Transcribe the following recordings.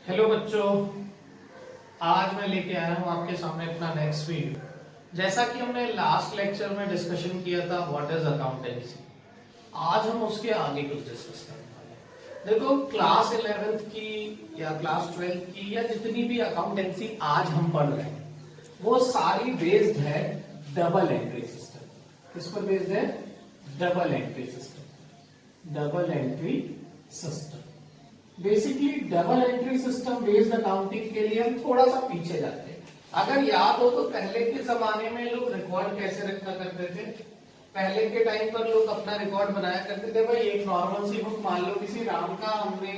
Hello बच्चों, आज मैं लेके आया हूँ आपके सामने अपना नेक्स्ट वीडियो। जैसा कि हमने लास्ट लेक्चर में डिस्कशन किया था व्हाट इज अकाउंटेंसी, आज हम उसके आगे कुछ डिस्कस करने वाले हैं। देखो, क्लास 11th की या क्लास 12th की या जितनी भी अकाउंटेंसी आज हम पढ़ रहे हैं वो सारी बेस्ड है डबल एंट्री सिस्टम। किस पर बेस्ड है? Double entry system. Double entry system basically double entry system based accounting के लिए हम थोड़ा सा पीछे जाते हैं। अगर याद हो तो पहले के जमाने में लोग रिकॉर्ड कैसे रखा करते थे। पहले के टाइम पर लोग अपना रिकॉर्ड बनाया करते थे। भाई एक नॉर्मल सी बुक, मान लो किसी राम का हमने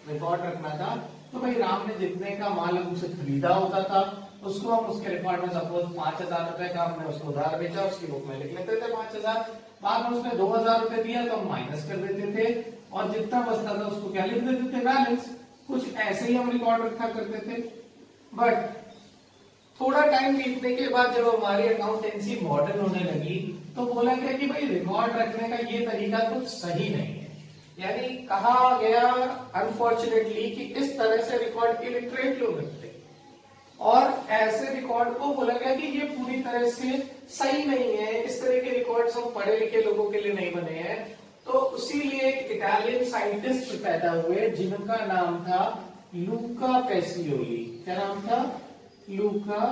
रिकॉर्ड रखना था, तो भाई राम ने जितने का माल हमसे खरीदा होता था उसको हम उसके रिकॉर्ड में सपोज 5,000 रुपए का हमने उसको उधार बेचा, उसकी बुक में लिख लेते थे 5,000। बाद में उसने 2,000 रुपए दिया तो हम माइनस कर देते थे और जितना बचता था उसको क्या लिख देते थे? बैलेंस। कुछ ऐसे ही हम रिकॉर्ड रखा करते थे। बट थोड़ा टाइम बीतने के बाद जब हमारी अकाउंटेंसी मॉडर्न होने लगी तो बोला गया कि भाई रिकॉर्ड रखने का ये तरीका कुछ सही नहीं है। यानी कहा गया अनफॉर्चुनेटली कि इस तरह से रिकॉर्ड इलिटरेट लोग रखते हैं और ऐसे रिकॉर्ड को बोला गया कि ये पूरी तरह से सही नहीं है। इस तरह के रिकॉर्ड्स हम पढ़े लिखे लोगों के लिए नहीं बने हैं। तो उसीलिए एक इटालियन साइंटिस्ट पैदा हुए जिनका नाम था लूका पेसियोली। क्या नाम था? लूका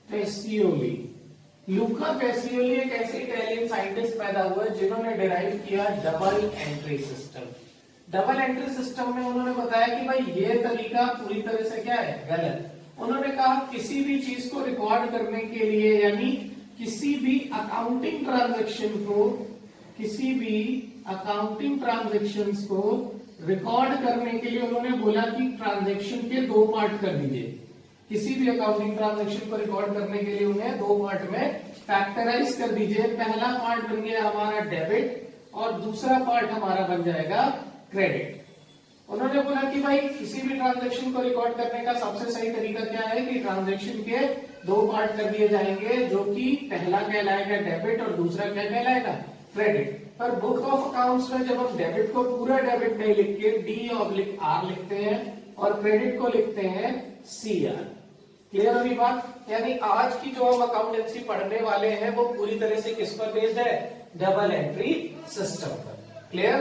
पेसियोली। लूका पेसियोली एक ऐसे इटालियन साइंटिस्ट पैदा हुए जिन्होंने डिराइव किया double entry system. Double entry system में उन्होंने बताया कि भाई ये तरीका पूरी तरह से क्या है? गलत। उन्होंने कहा किसी भी चीज को रिकॉर्ड करने के लिए, यानी किसी भी अकाउंटिंग ट्रांजैक्शन को, किसी भी अकाउंटिंग ट्रांजैक्शंस को रिकॉर्ड करने के लिए उन्होंने बोला कि ट्रांजैक्शन के दो पार्ट कर दीजिए। किसी भी अकाउंटिंग ट्रांजैक्शन को रिकॉर्ड करने के लिए उन्हें दो पार्ट में फैक्टराइज कर दीजिए। पहला पार्ट बन गया हमारा डेबिट और दूसरा पार्ट हमारा बन जाएगा क्रेडिट। उन्होंने बोला कि भाई किसी भी ट्रांजैक्शन को रिकॉर्ड करने का सबसे सही तरीका क्या है कि ट्रांजैक्शन के दो पार्ट कर दिए जाएंगे, जो कि पहला कहलाएगा डेबिट और दूसरा क्या कहलाएगा? क्रेडिट। पर बुक ऑफ अकाउंट्स में जब हम डेबिट को पूरा डेबिट नहीं लिख के D/R लिखते हैं और क्रेडिट को लिखते हैं CR। क्लियर अभी बात? यानी आज की जो हम अकाउंटेंसी पढ़ने वाले हैं वो पूरी तरह से किस पर बेस्ड है? डबल एंट्री सिस्टम पर। Clear?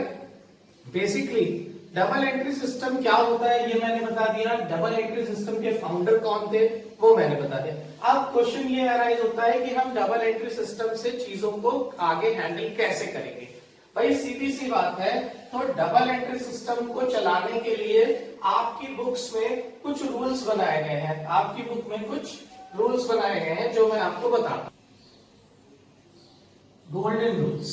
Basically double entry system क्या होता है ये मैंने बता दिया। डबल एंट्री सिस्टम के फाउंडर कौन थे वो मैंने बता दिया। अब क्वेश्चन ये अराइज होता है कि हम डबल एंट्री सिस्टम से चीजों को आगे हैंडल कैसे करेंगे। भाई सीधी सी बात है, तो डबल एंट्री सिस्टम को चलाने के लिए आपकी बुक्स में कुछ रूल्स बनाए गए हैं। आपकी बुक में कुछ रूल्स बनाए गए हैं जो मैं आपको बताता हूं। Golden rules.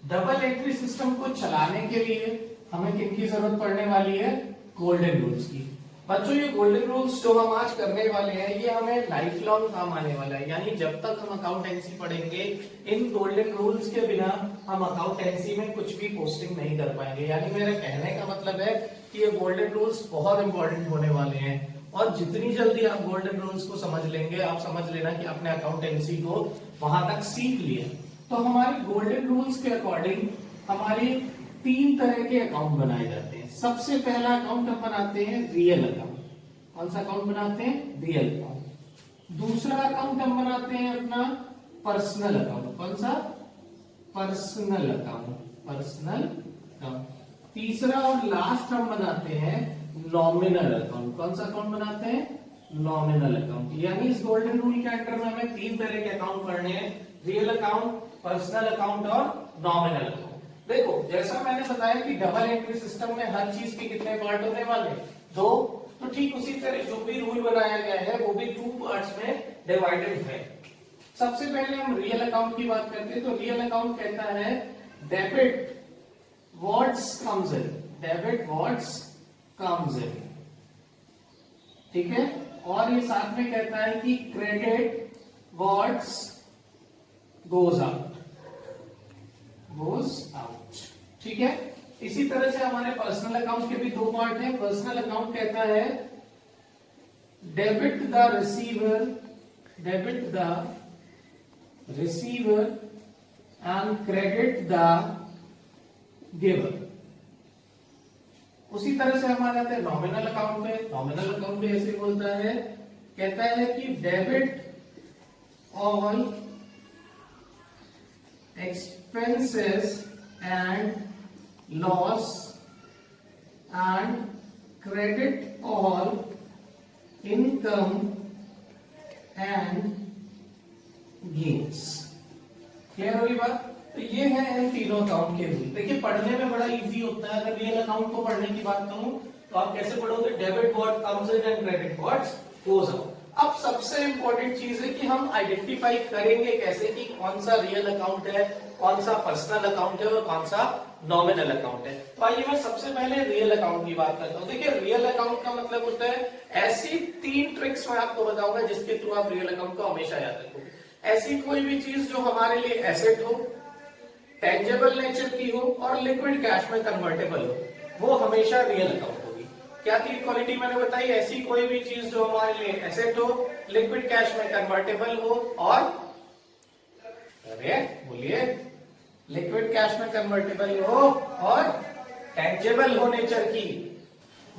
Double entry system को चलाने के लिए हमें किनकी जरूरत पड़ने वाली है? गोल्डन रूल्स की। बच्चों ये गोल्डन रूल्स जो हम आज करने वाले हैं ये हमें लाइफ लॉन्ग काम आने वाला है। यानी जब तक हम अकाउंटेंसी पढ़ेंगे इन गोल्डन रूल्स के बिना हम अकाउंटेंसी में कुछ भी पोस्टिंग नहीं कर पाएंगे। यानी मेरे कहने का मतलब है कि ये गोल्डन रूल्स बहुत इंपॉर्टेंट होने वाले हैं और जितनी जल्दी आप गोल्डन रूल्स को समझ लेंगे, आप समझ लेना कि आपने अकाउंटेंसी को वहां तक सीख लिया। तो हमारे गोल्डन रूल्स के अकॉर्डिंग हमारी 3 तरह के अकाउंट बनाए जाते हैं। सबसे पहला अकाउंट हम बनाते हैं रियल अकाउंट। कौन सा अकाउंट बनाते हैं? Real account. दूसरा अकाउंट हम बनाते हैं अपना पर्सनल अकाउंट। कौन सा? Personal account. Personal account. तीसरा और लास्ट हम बनाते हैं नॉमिनल अकाउंट। कौन सा अकाउंट बनाते हैं? Nominal account. यानी इस गोल्डन रूल के अंडर में हमें 3 तरह के अकाउंट पढ़ने हैं, रियल अकाउंट, पर्सनल अकाउंट और नॉमिनल अकाउंट। देखो जैसा मैंने बताया कि डबल एंट्री सिस्टम में हर चीज के कितने पार्ट होने वाले? 2। तो ठीक उसी तरह जो भी रूल बनाया गया है वो भी 2 पार्ट्स में डिवाइडेड है। सबसे पहले हम रियल अकाउंट की बात करते हैं। तो रियल अकाउंट कहता है debit what's comes in. Debit what's comes in, ठीक है। और ये साथ में कहता है कि credit what's goes out. Goes out, ठीक है। इसी तरह से हमारे पर्सनल अकाउंट के भी 2 पार्ट हैं। पर्सनल अकाउंट कहता है debit the receiver, debit the receiver and credit the giver. उसी तरह से हम आ जाते हैं नॉमिनल अकाउंट पे। नॉमिनल अकाउंट भी ऐसे बोलता है, कहता है कि debit all expenses and loss and credit all income and gains. Clear होगी बात? तो ये है इन तीनों अकाउंट के रूल। देखिए पढ़ने में बड़ा इजी होता है। अगर रियल अकाउंट को पढ़ने की बात करूं तो आप कैसे पढ़ोगे, debit what comes in and credit what goes out. अब सबसे इंपॉर्टेंट चीज है कि हम आइडेंटिफाई करेंगे कैसे कि कौन सा रियल अकाउंट है, कौन सा पर्सनल अकाउंट है और कौन सा नॉमिनल अकाउंट है। तो आइए मैं सबसे पहले रियल अकाउंट की बात करता हूं। देखिए रियल अकाउंट का मतलब होता है, ऐसी 3 ट्रिक्स मैं आपको बताऊंगा जिसके थ्रू आप रियल अकाउंट को हमेशा याद रखोगे। ऐसी कोई भी चीज जो हमारे लिए एसेट हो, टेंजेबल नेचर की हो और लिक्विड कैश में कन्वर्टेबल हो, वो हमेशा रियल अकाउंट होगी। क्या 3 क्वालिटी मैंने बताई? ऐसी कोई भी चीज जो हमारे लिए एसेट हो, लिक्विड कैश में कन्वर्टेबल हो और अरे बोलिए, लिक्विड कैश में कन्वर्टेबल हो और टेंजेबल हो नेचर की।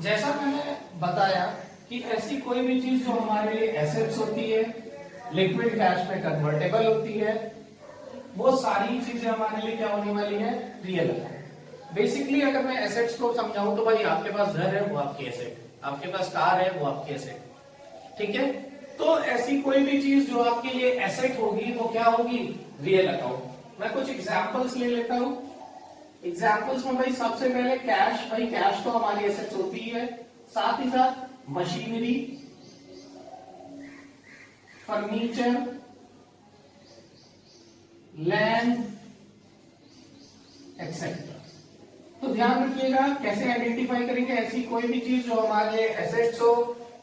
जैसा मैंने बताया कि ऐसी कोई भी चीज जो हमारे लिए एसेट्स होती है, लिक्विड कैश में कन्वर्टेबल होती है, वो सारी चीजें हमारे लिए क्या होने वाली है? Real account. बेसिकली अगर मैं एसेट्स को समझाऊं तो भाई आपके पास घर है वो आपकी एसेट, आपके पास कार है वो आपकी एसेट, ठीक है। तो ऐसी कोई भी चीज जो आपके लिए एसेट होगी वो क्या होगी? Real account. मैं कुछ एग्जांपल्स ले लेता हूं। एग्जांपल्स में भाई सबसे पहले कैश। भाई कैश तो हमारी एसेट्स होती है, साथ ही साथ मशीनरी, फर्नीचर, लैंड एक्सेट्रा। तो ध्यान रखिएगा कैसे आइडेंटिफाई करेंगे ऐसी कोई भी चीज जो हमारे लिए एसेट्स हो,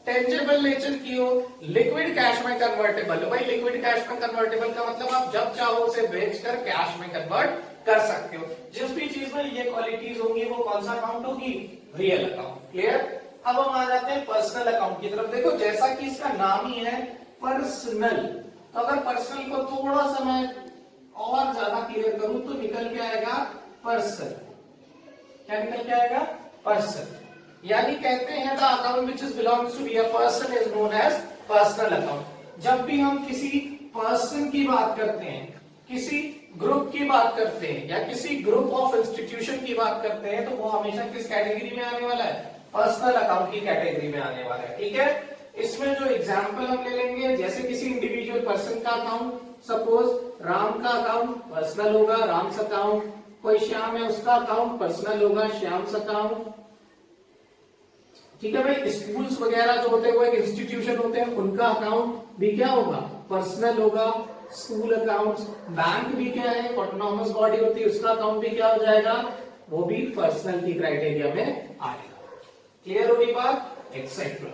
टेंजेबल नेचर की हो, लिक्विड कैश में कन्वर्टेबल हो। भाई लिक्विड कैश में कन्वर्टेबल का मतलब आप जब चाहो उसे बेचकर कैश में कन्वर्ट कर सकते हो। जिस भी चीज में ये क्वालिटीज होंगी वो कौन सा अकाउंट होगी? Real account. क्लियर? अब हम आ जाते हैं पर्सनल अकाउंट की तरफ। देखो जैसा कि इसका नाम ही है पर्सनल, तो अगर पर्सनल को थोड़ा सा मैं और ज्यादा क्लियर करूं तो निकल के आएगा पर्सन। क्या निकल के आएगा? पर्सन। यानी कहते हैं the account which is belongs to be a person is known as personal account. जब भी हम किसी पर्सन की बात करते हैं, किसी ग्रुप की बात करते हैं या किसी ग्रुप ऑफ इंस्टीट्यूशन की बात करते हैं तो वो हमेशा किस कैटेगरी में आने वाला है? पर्सनल अकाउंट की कैटेगरी में आने वाला है। ठीक है। इसमें जो एग्जाम्पल हम ले लेंगे, जैसे किसी इंडिविजुअल पर्सन का अकाउंट, सपोज राम का अकाउंट पर्सनल होगा, राम्स अकाउंट। कोई श्याम है उसका अकाउंट पर्सनल होगा, श्याम्स अकाउंट। ठीक है भाई। स्कूल्स वगैरह जो होते हैं वो एक इंस्टीट्यूशन होते हैं, उनका अकाउंट भी क्या होगा? पर्सनल होगा, स्कूल अकाउंट्स। बैंक भी क्या है? ऑटोनॉमस बॉडी होती है, उसका अकाउंट भी क्या हो जाएगा? वो भी पर्सनल की क्राइटेरिया में आएगा। क्लियर होगी बात? एक्सेट्रा।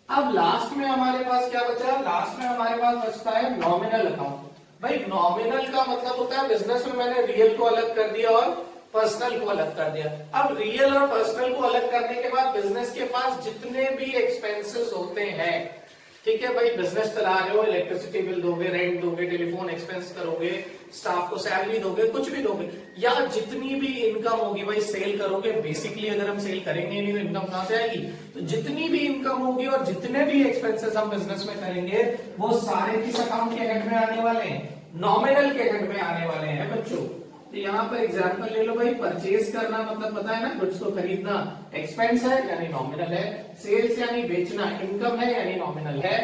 अब लास्ट में हमारे पास क्या बचा? लास्ट में हमारे पास बचता है नॉमिनल अकाउंट। भाई नॉमिनल का मतलब होता है, बिजनेस में मैंने रियल को अलग कर दिया और पर्सनल को अलग कर दिया। अब रियल और पर्सनल को अलग करने के बाद बिजनेस के पास जितने भी एक्सपेंसेस होते हैं, ठीक है भाई, बिजनेस चला रहे हो, इलेक्ट्रिसिटी बिल दोगे, रेंट दोगे, टेलीफोन एक्सपेंस करोगे, स्टाफ को सैलरी दोगे, कुछ भी दोगे, या जितनी भी इनकम होगी भाई सेल करोगे। बेसिकली अगर हम सेल करेंगे नहीं तो इनकम कहां से आएगी? तो जितनी भी इनकम होगी और जितने भी एक्सपेंसेस हम बिजनेस में करेंगे वो सारे किस अकाउंट के हेड में आने वाले हैं? नॉमिनल के हेड में आने वाले हैं बच्चों। तो यहाँ पर एग्जांपल ले लो भाई, परचेज करना मतलब पता है ना, गुड्स को खरीदना, एक्सपेंस है यानी नॉमिनल है, सेल्स यानी बेचना, इनकम है यानी नॉमिनल है,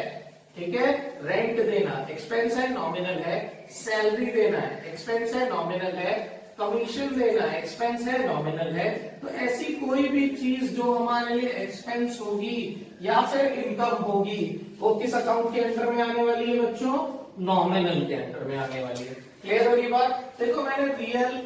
ठीक है, रेंट देना एक्सपेंस है नॉमिनल है, सैलरी देना है एक्सपेंस है नॉमिनल है, कमीशन देना एक्सपेंस है नॉमिनल है। तो ऐसी कोई भी चीज जो हमारे लिए एक्सपेंस होगी या फिर इनकम होगी वो किस अकाउंट के अंडर में आने वाली है बच्चों? नॉमिनल के अंडर में आने वाली है। क्लियर होगी बात? देखो मैंने रियल,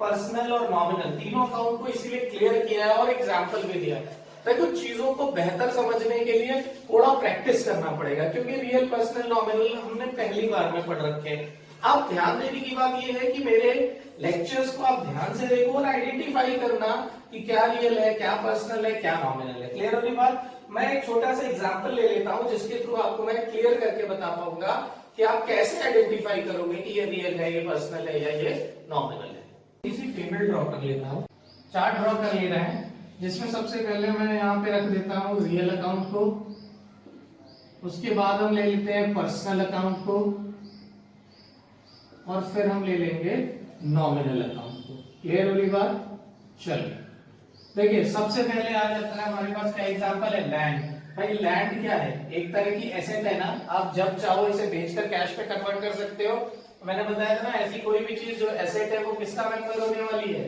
पर्सनल और नॉमिनल तीनों अकाउंट को इसीलिए क्लियर किया है और एग्जांपल भी दिया है। देखो चीजों को बेहतर समझने के लिए थोड़ा प्रैक्टिस करना पड़ेगा, क्योंकि रियल, पर्सनल, नॉमिनल हमने पहली बार में पढ़ रखे हैं। अब ध्यान देने की बात यह है कि मेरे लेक्चर्स को आप ध्यान से देखो और आइडेंटिफाई करना कि क्या रियल है, क्या पर्सनल है, क्या नॉमिनल है। क्लियर होगी बात? मैं एक छोटा सा एग्जांपल ले लेता हूं जिसके थ्रू आपको मैं क्लियर करके बता पाऊंगा कि आप कैसे आइडेंटिफाई करोगे कि ये रियल है, ये पर्सनल है या ये नॉमिनल है। इसी टेबल ड्रॉ कर लेता हूं, चार्ट ड्रॉ कर ले रहे हैं। जिसमें सबसे पहले मैं यहाँ पे रख देता हूँ रियल अकाउंट को, उसके बाद हम ले लेते हैं पर्सनल अकाउंट को, और फिर हम ले लेंगे नॉमिनल अकाउंट को। क्लियर हो रही बात? चलिए देखिए, सबसे पहले आ जाता है हमारे पास क्या एग्जांपल है, लैंड। भाई लैंड क्या है? एक तरह की एसेट है ना, आप जब चाहो इसे बेचकर कैश पे कन्वर्ट कर सकते हो। मैंने बताया था ना, ऐसी कोई भी चीज जो एसेट है वो किसका मेंबर होने वाली है?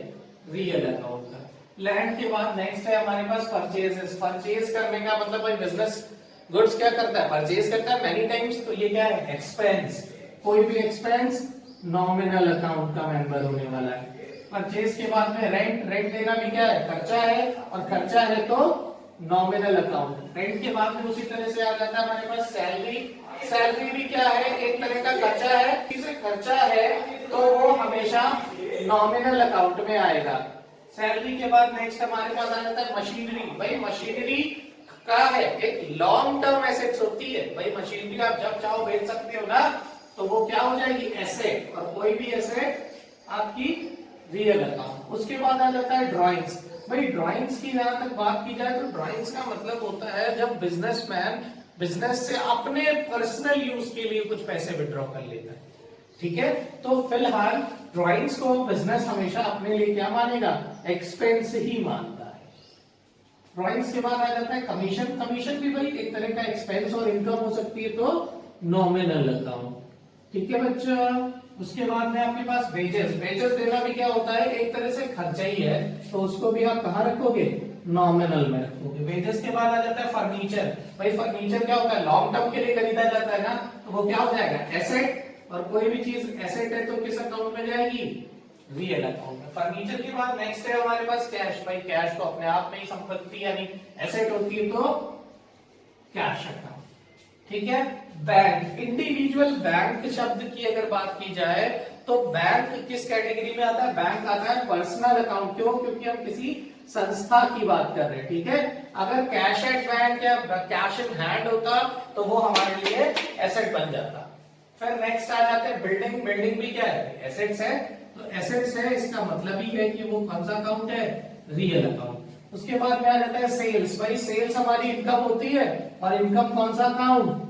रियल अकाउंट का। लैंड के बाद नेक्स्ट है हमारे पास परचेजेस। परचेज करने का मतलब भाई बिजनेस गुड्स क्या करता है? परचेज करता है मेनी टाइम्स, तो ये क्या है? एक्सपेंस। कोई भी एक्सपेंस नॉमिनल अकाउंट का मेंबर होने वाला है। परचेज के बाद में रेंट, रेंट देना भी क्या है? खर्चा है, और खर्चा है तो नॉमिनल अकाउंट। रेंट के बाद में उसी तरह से आ जाता है हमारे पास सैलरी। सैलरी भी क्या है? एक तरह का खर्चा है। किसी खर्चा है तो वो हमेशा नॉमिनल अकाउंट में आएगा। सैलरी के बाद नेक्स्ट हमारे पास आ जाता है मशीनरी। भाई मशीनरी का है, एक लॉन्ग टर्म एसेट्स होती है। भाई मशीनरी आप जब चाहो बेच सकते हो ना, तो वो क्या हो जाएगी? एसेट। और कोई भी एसेट आपकी रियल अकाउंट। उसके बाद आ जाता है ड्राइंग्स। भाई ड्राइंग्स की जहां तक बात की जाए तो ड्राइंग्स का मतलब होता है जब बिजनेसमैन बिजनेस से अपने पर्सनल यूज के लिए कुछ पैसे विड्रॉ कर लेता है। ठीक है, तो फिलहाल ड्राइंग्स को बिजनेस हमेशा अपने लिए क्या मानेगा? एक्सपेंस ही मानता है। ड्राइंग्स के बाद आ जाता है कमीशन। कमीशन भी भाई एक तरह का एक्सपेंस और इनकम हो सकती है, तो नॉमिनल अकाउंट। ठीक है बच्चा। उसके बाद में आपके पास वेजेस। वेजेस देना भी क्या होता है? एक तरह से खर्चा ही है, तो उसको भी आप कहाँ रखोगे? नॉमिनल में रखोगे। वेजेस के बाद आ जाता है फर्नीचर। भाई फर्नीचर क्या होता है? लॉन्ग टर्म के लिए खरीदा जाता है ना, तो वो क्या हो जाएगा? एसेट। और कोई भी चीज एसेट है तो किस अकाउंट में जाएगी? रियल अकाउंट में। फर्नीचर के बाद नेक्स्ट है हमारे पास कैश। भाई कैश तो अपने आप में ही संपत्ति यानी एसेट होती है, तो कैश अकाउंट। ठीक है। बैंक, इंडिविजुअल बैंक शब्द की अगर बात की जाए तो बैंक किस कैटेगरी में आता है? बैंक आता है पर्सनल अकाउंट। क्यों? क्योंकि हम किसी संस्था की बात कर रहे हैं। ठीक है, अगर कैश एट बैंक या कैश इन हैंड होता तो वो हमारे लिए एसेट बन जाता। फिर नेक्स्ट आ जाते हैं बिल्डिंग। बिल्डिंग भी क्या है? एसेट्स है, तो एसेट्स है, इसका मतलब ही है कि वो कौन सा अकाउंट है? Real account. उसके बाद में आ जाता है सेल्स। भाई सेल्स हमारी इनकम होती है, और इनकम कौन सा अकाउंट?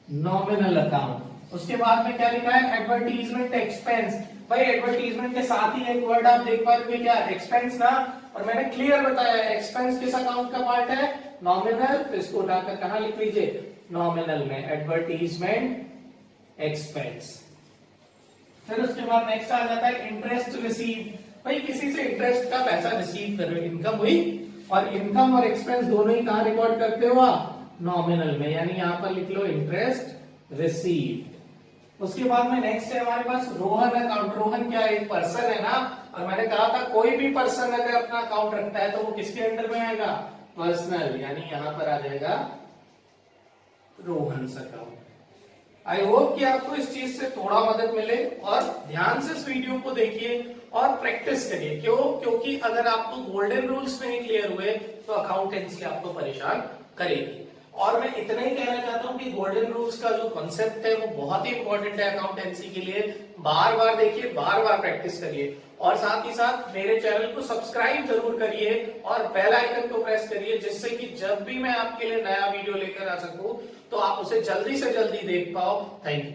Nominal account. उसके बाद में क्या लिखा है? Advertisement expense. भाई एडवर्टीजमेंट के साथ ही एक वर्ड आप देख पाओगे क्या? एक्सपेंस ना। और मैंने क्लियर बताया एक्सपेंस किस अकाउंट का पार्ट है? नॉमिनल। तो इसको उठाकर कहां लिख लीजिए? नॉमिनल में, एडवर्टीजमेंट एक्सपेंस। फिर उसके बाद नेक्स्ट आ जाता है इंटरेस्ट रिसीव। भाई किसी से इंटरेस्ट का पैसा रिसीव कर रहे हो, इनकम हुई। और इनकम और एक्सपेंस दोनों ही कहां रिकॉर्ड करते हो आप? नॉमिनल में, यानी यहां पर लिख लो इंटरेस्ट रिसीव्ड। उसके बाद में नेक्स्ट है हमारे पास रोहन अकाउंट। रोहन क्या है? एक पर्सन है ना, और मैंने कहा था कोई भी पर्सन अगर अपना अकाउंट रखता है तो वो किसके अंडर में आएगा? पर्सनल, यानी यहां पर आ जाएगा रोहन अकाउंट। आई होप कि आपको इस चीज से थोड़ा मदद मिले, और ध्यान से इस वीडियो को देखिए और प्रैक्टिस करिए। क्यों? क्योंकि अगर आपको गोल्डन रूल्स नहीं क्लियर हुए तो अकाउंटेंसी आपको परेशान करेगी। और मैं इतना ही कहना चाहता हूं कि गोल्डन रूल्स का जो कॉन्सेप्ट है वो बहुत ही इंपॉर्टेंट है अकाउंटेंसी के लिए। बार बार देखिए, बार बार प्रैक्टिस करिए, और साथ ही साथ मेरे चैनल को सब्सक्राइब जरूर करिए और बेल आइकन को प्रेस करिए, जिससे कि जब भी मैं आपके लिए नया वीडियो लेकर आ सकूं तो आप उसे जल्दी से जल्दी देख पाओ। Thank you.